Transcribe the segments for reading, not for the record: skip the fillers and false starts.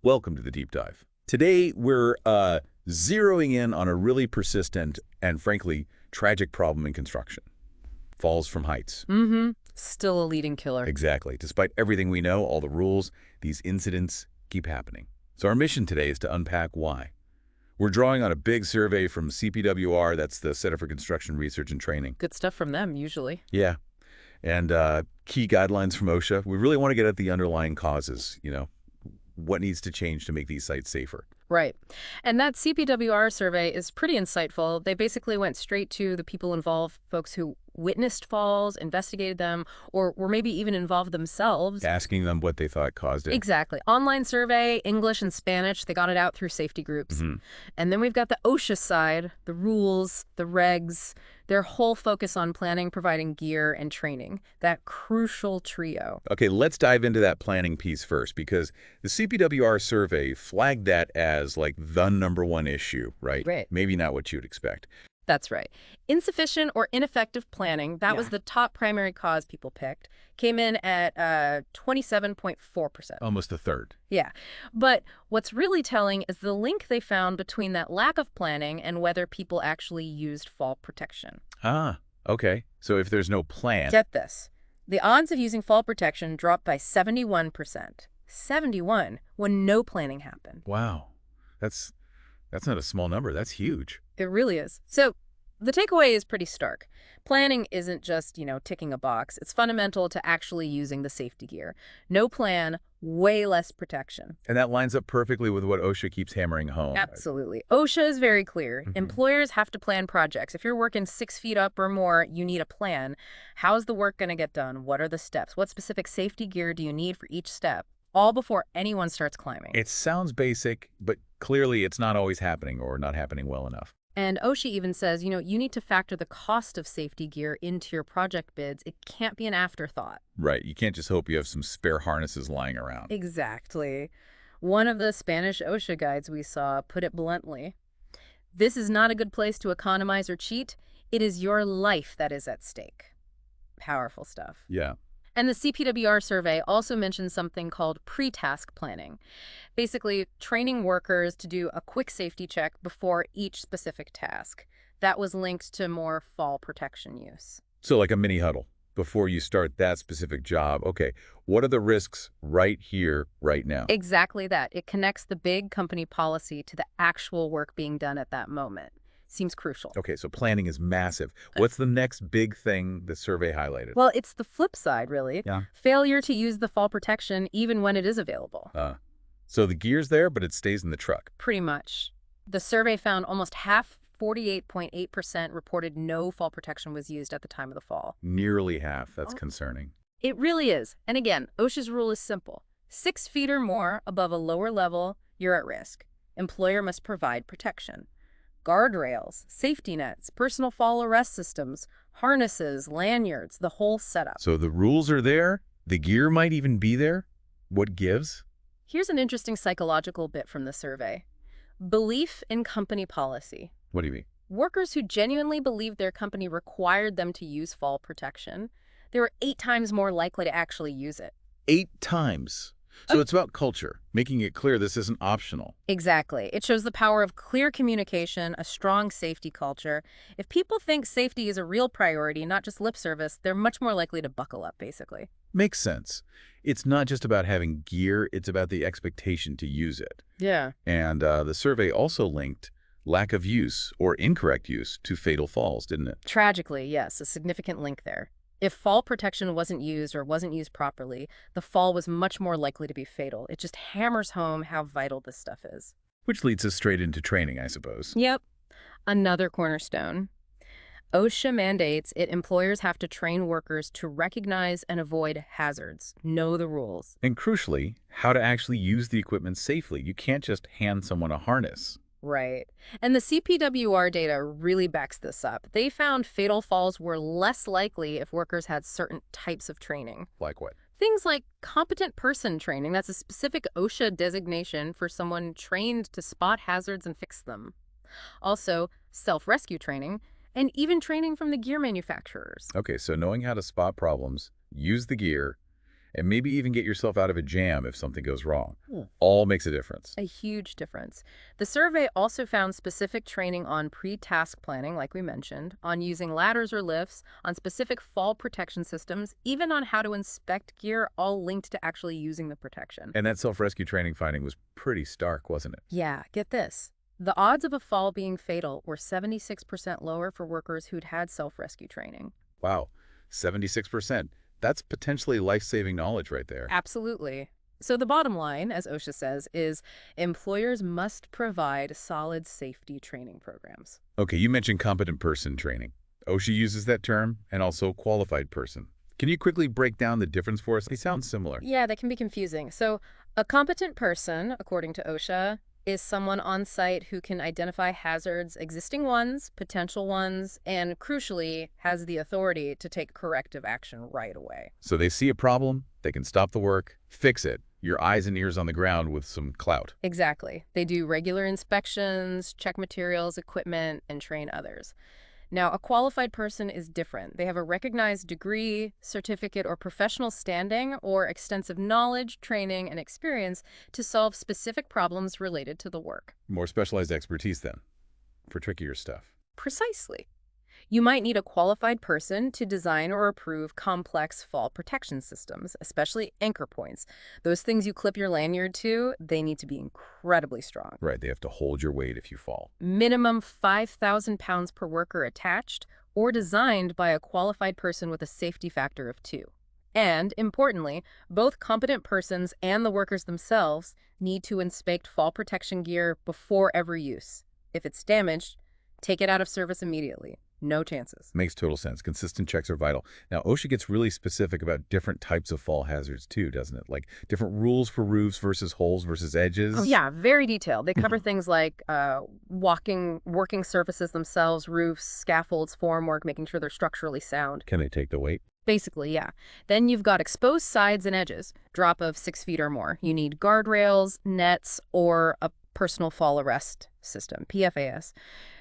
Welcome to the Deep Dive. Today, we're zeroing in on a really persistent and, frankly, tragic problem in construction. Falls from heights. Still a leading killer. Exactly. Despite everything we know, all the rules, these incidents keep happening. So our mission today is to unpack why. We're drawing on a big survey from CPWR, that's the Center for Construction Research and Training. Good stuff from them, usually. Yeah. And key guidelines from OSHA. We really want to get at the underlying causes, what needs to change to make these sites safer. Right. And that CPWR survey is pretty insightful. They basically went straight to the people involved, folks who witnessed falls, investigated them, or were maybe even involved themselves. Asking them what they thought caused it. Exactly. Online survey, English and Spanish, they got it out through safety groups. And then we've got the OSHA side, the rules, the regs, their whole focus on planning, providing gear, and training. That crucial trio. Okay, let's dive into that planning piece first, because the CPWR survey flagged that as like the #1 issue, right? Right. Maybe not what you'd expect. That's right. Insufficient or ineffective planning, that was the top primary cause people picked, came in at 27.4%. Almost a third. Yeah. But what's really telling is the link they found between that lack of planning and whether people actually used fall protection. Ah, okay. So if there's no plan... Get this. The odds of using fall protection dropped by 71%. 71 when no planning happened. Wow. That's not a small number. That's huge. It really is. So the takeaway is pretty stark. Planning isn't just, ticking a box. It's fundamental to actually using the safety gear. No plan, way less protection. And that lines up perfectly with what OSHA keeps hammering home. Absolutely. OSHA is very clear. Employers have to plan projects. If you're working 6 feet up or more, you need a plan. How's the work going to get done? What are the steps? What specific safety gear do you need for each step? All before anyone starts climbing. It sounds basic, but clearly it's not always happening or not happening well enough. And OSHA even says, you need to factor the cost of safety gear into your project bids. It can't be an afterthought. Right. You can't just hope you have some spare harnesses lying around. Exactly. One of the Spanish OSHA guides we saw put it bluntly. This is not a good place to economize or cheat. It is your life that is at stake. Powerful stuff. Yeah. And the CPWR survey also mentions something called pre-task planning. Basically, training workers to do a quick safety check before each specific task. That was linked to more fall protection use. So like a mini huddle before you start that specific job. Okay, what are the risks right here, right now? Exactly that. It connects the big company policy to the actual work being done at that moment. Seems crucial. Okay, so planning is massive. What's the next big thing the survey highlighted? Well, it's the flip side, really. Yeah. Failure to use the fall protection even when it is available. So the gear's there, but it stays in the truck. Pretty much. The survey found almost half, 48.8%, reported no fall protection was used at the time of the fall. Nearly half. That's concerning. It really is. And again, OSHA's rule is simple. 6 feet or more above a lower level, you're at risk. Employer must provide protection. Guardrails, safety nets, personal fall arrest systems, harnesses, lanyards, the whole setup. So the rules are there. The gear might even be there. What gives? Here's an interesting psychological bit from the survey. Belief in company policy. What do you mean? Workers who genuinely believed their company required them to use fall protection, they were 8 times more likely to actually use it. 8 times. So it's about culture, making it clear this isn't optional. Exactly. It shows the power of clear communication, a strong safety culture. If people think safety is a real priority, not just lip service, they're much more likely to buckle up, basically. Makes sense. It's not just about having gear, it's about the expectation to use it. Yeah. And the survey also linked lack of use or incorrect use to fatal falls, didn't it? Tragically, yes, a significant link there. If fall protection wasn't used or wasn't used properly, the fall was much more likely to be fatal. It just hammers home how vital this stuff is. Which leads us straight into training, I suppose. Yep. Another cornerstone. OSHA mandates employers have to train workers to recognize and avoid hazards, know the rules. And crucially, how to actually use the equipment safely. You can't just hand someone a harness. Right. And the CPWR data really backs this up. They found fatal falls were less likely if workers had certain types of training. Like what? Things like competent person training. That's a specific OSHA designation for someone trained to spot hazards and fix them. Also, self-rescue training, and even training from the gear manufacturers. Okay, so knowing how to spot problems, use the gear, and maybe even get yourself out of a jam if something goes wrong. Hmm. All makes a difference. A huge difference. The survey also found specific training on pre-task planning, like we mentioned, on using ladders or lifts, on specific fall protection systems, even on how to inspect gear, all linked to actually using the protection. And that self-rescue training finding was pretty stark, wasn't it? Yeah, get this. The odds of a fall being fatal were 76% lower for workers who'd had self-rescue training. Wow, 76%. That's potentially life-saving knowledge right there. Absolutely. So the bottom line, as OSHA says, is employers must provide solid safety training programs. Okay, you mentioned competent person training. OSHA uses that term, and also qualified person. Can you quickly break down the difference for us? They sound similar. Yeah, that can be confusing. So a competent person, according to OSHA, is someone on site who can identify hazards, existing ones, potential ones, and crucially, has the authority to take corrective action right away. So they see a problem, they can stop the work, fix it. Your eyes and ears on the ground with some clout. Exactly. They do regular inspections, check materials, equipment, and train others. Now, a qualified person is different. They have a recognized degree, certificate, or professional standing, or extensive knowledge, training, and experience to solve specific problems related to the work. More specialized expertise then, for trickier stuff. Precisely. You might need a qualified person to design or approve complex fall protection systems, especially anchor points. Those things you clip your lanyard to, they need to be incredibly strong. Right, they have to hold your weight if you fall. Minimum 5,000 pounds per worker attached, or designed by a qualified person with a safety factor of 2. And, importantly, both competent persons and the workers themselves need to inspect fall protection gear before every use. If it's damaged, take it out of service immediately. No chances. Makes total sense. Consistent checks are vital. Now, OSHA gets really specific about different types of fall hazards too, doesn't it? Like different rules for roofs versus holes versus edges. Oh, yeah, very detailed. They cover things like working surfaces themselves, roofs, scaffolds, formwork, making sure they're structurally sound. Can they take the weight? Basically, yeah. Then you've got exposed sides and edges, drop of 6 feet or more. You need guardrails, nets, or a personal fall arrest system, PFAS.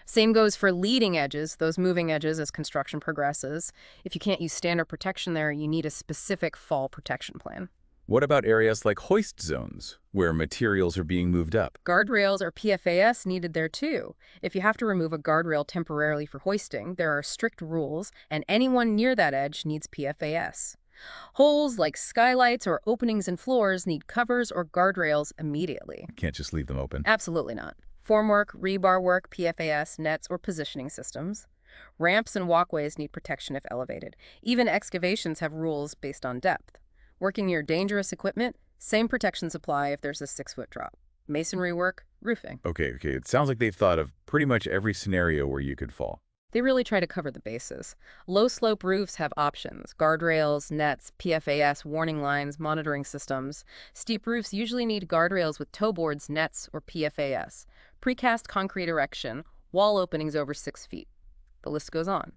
Same goes for leading edges, those moving edges as construction progresses. If you can't use standard protection there, you need a specific fall protection plan. What about areas like hoist zones, where materials are being moved up? Guardrails or PFAS needed there too. If you have to remove a guardrail temporarily for hoisting, there are strict rules, and anyone near that edge needs PFAS. Holes like skylights or openings in floors need covers or guardrails immediately. Can't just leave them open. Absolutely not. Formwork, rebar work, PFAS, nets, or positioning systems. Ramps and walkways need protection if elevated. Even excavations have rules based on depth. Working near dangerous equipment, same protections apply if there's a 6-foot drop. Masonry work, roofing. Okay. It sounds like they've thought of pretty much every scenario where you could fall. They really try to cover the bases. Low-slope roofs have options: guardrails, nets, PFAS, warning lines, monitoring systems. Steep roofs usually need guardrails with toe boards, nets, or PFAS. Precast concrete erection, wall openings over 6 feet. The list goes on.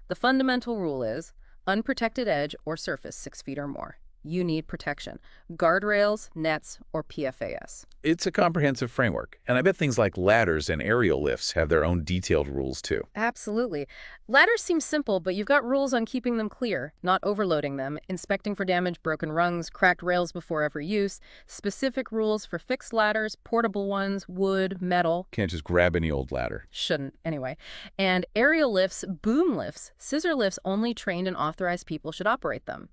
The fundamental rule is unprotected edge or surface 6 feet or more. You need protection. Guardrails, nets, or PFAS. It's a comprehensive framework, and I bet things like ladders and aerial lifts have their own detailed rules too. Absolutely. Ladders seem simple, but you've got rules on keeping them clear, not overloading them, inspecting for damage, broken rungs, cracked rails before every use, specific rules for fixed ladders, portable ones, wood, metal. Can't just grab any old ladder. Shouldn't, anyway. And aerial lifts, boom lifts, scissor lifts, only trained and authorized people should operate them.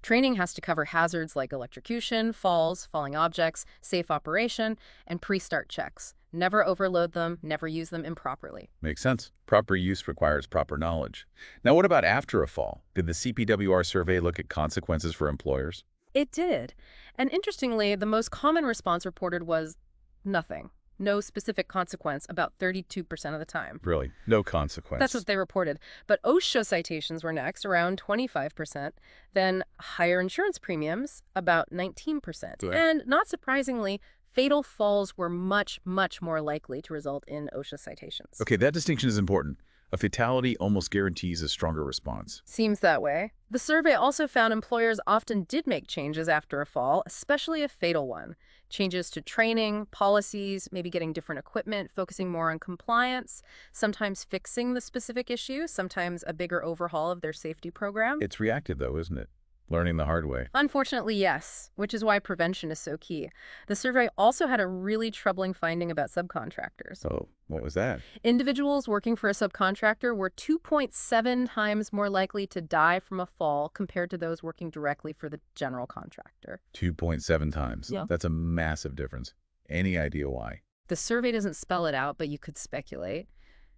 Training has to cover hazards like electrocution, falls, falling objects, safe operation, and pre-start checks. Never overload them, never use them improperly. Makes sense. Proper use requires proper knowledge. Now, what about after a fall? Did the CPWR survey look at consequences for employers? It did. And interestingly, the most common response reported was nothing. No specific consequence about 32% of the time. Really? No consequence? That's what they reported. But OSHA citations were next, around 25%. Then higher insurance premiums, about 19%. Right. And not surprisingly, fatal falls were much, much more likely to result in OSHA citations. Okay, that distinction is important. A fatality almost guarantees a stronger response. Seems that way. The survey also found employers often did make changes after a fall, especially a fatal one. Changes to training, policies, maybe getting different equipment, focusing more on compliance, sometimes fixing the specific issue, sometimes a bigger overhaul of their safety program. It's reactive, though, isn't it? Learning the hard way. Unfortunately, yes, which is why prevention is so key. The survey also had a really troubling finding about subcontractors. So what was that? Individuals working for a subcontractor were 2.7 times more likely to die from a fall compared to those working directly for the general contractor. 2.7 times. Yeah. That's a massive difference. Any idea why? The survey doesn't spell it out, but you could speculate.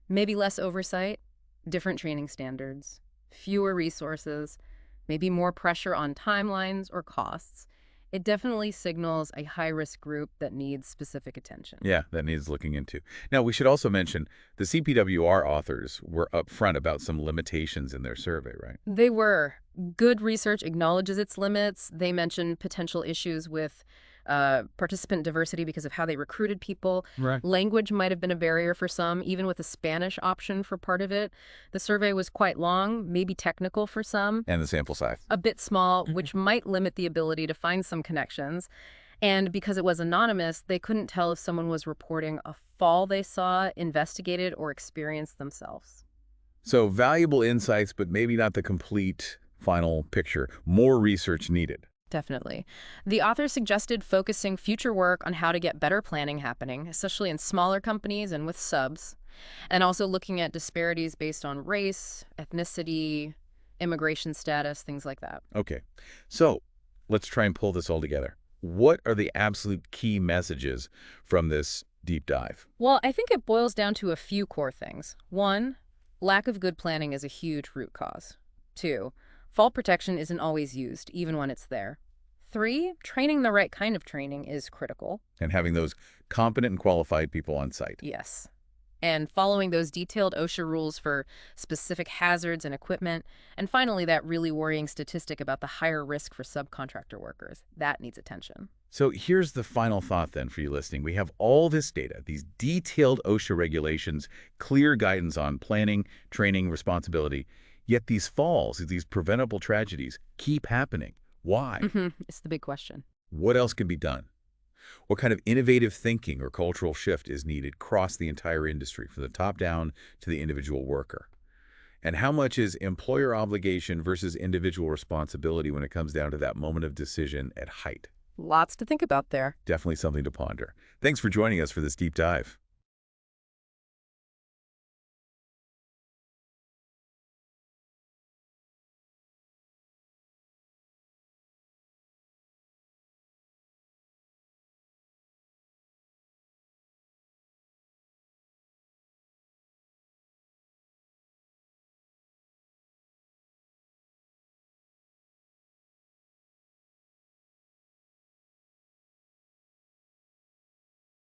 Maybe less oversight, different training standards, fewer resources, maybe more pressure on timelines or costs. It definitely signals a high-risk group that needs specific attention. Yeah, that needs looking into. Now, we should also mention the CPWR authors were upfront about some limitations in their survey, right? They were. Good research acknowledges its limits. They mentioned potential issues with participant diversity because of how they recruited people. Right. Language might have been a barrier for some, even with a Spanish option for part of it. The survey was quite long, maybe technical for some. And the sample size. A bit small, which might limit the ability to find some connections. And because it was anonymous, they couldn't tell if someone was reporting a fall they saw, investigated, or experienced themselves. So valuable insights, but maybe not the complete final picture. More research needed. Definitely. The author suggested focusing future work on how to get better planning happening, especially in smaller companies and with subs, and also looking at disparities based on race, ethnicity, immigration status, things like that. Okay, so let's try and pull this all together. What are the absolute key messages from this deep dive? Well, I think it boils down to a few core things. 1, lack of good planning is a huge root cause. 2, fall protection isn't always used, even when it's there. 3, training the right kind of training is critical. And having those competent and qualified people on site. Yes. And following those detailed OSHA rules for specific hazards and equipment. And finally, that really worrying statistic about the higher risk for subcontractor workers. That needs attention. So here's the final thought then for you listening. We have all this data, these detailed OSHA regulations, clear guidance on planning, training, responsibility. Yet these falls, these preventable tragedies, keep happening. Why? It's the big question. What else can be done? What kind of innovative thinking or cultural shift is needed across the entire industry, from the top down to the individual worker? And how much is employer obligation versus individual responsibility when it comes down to that moment of decision at height? Lots to think about there. Definitely something to ponder. Thanks for joining us for this deep dive.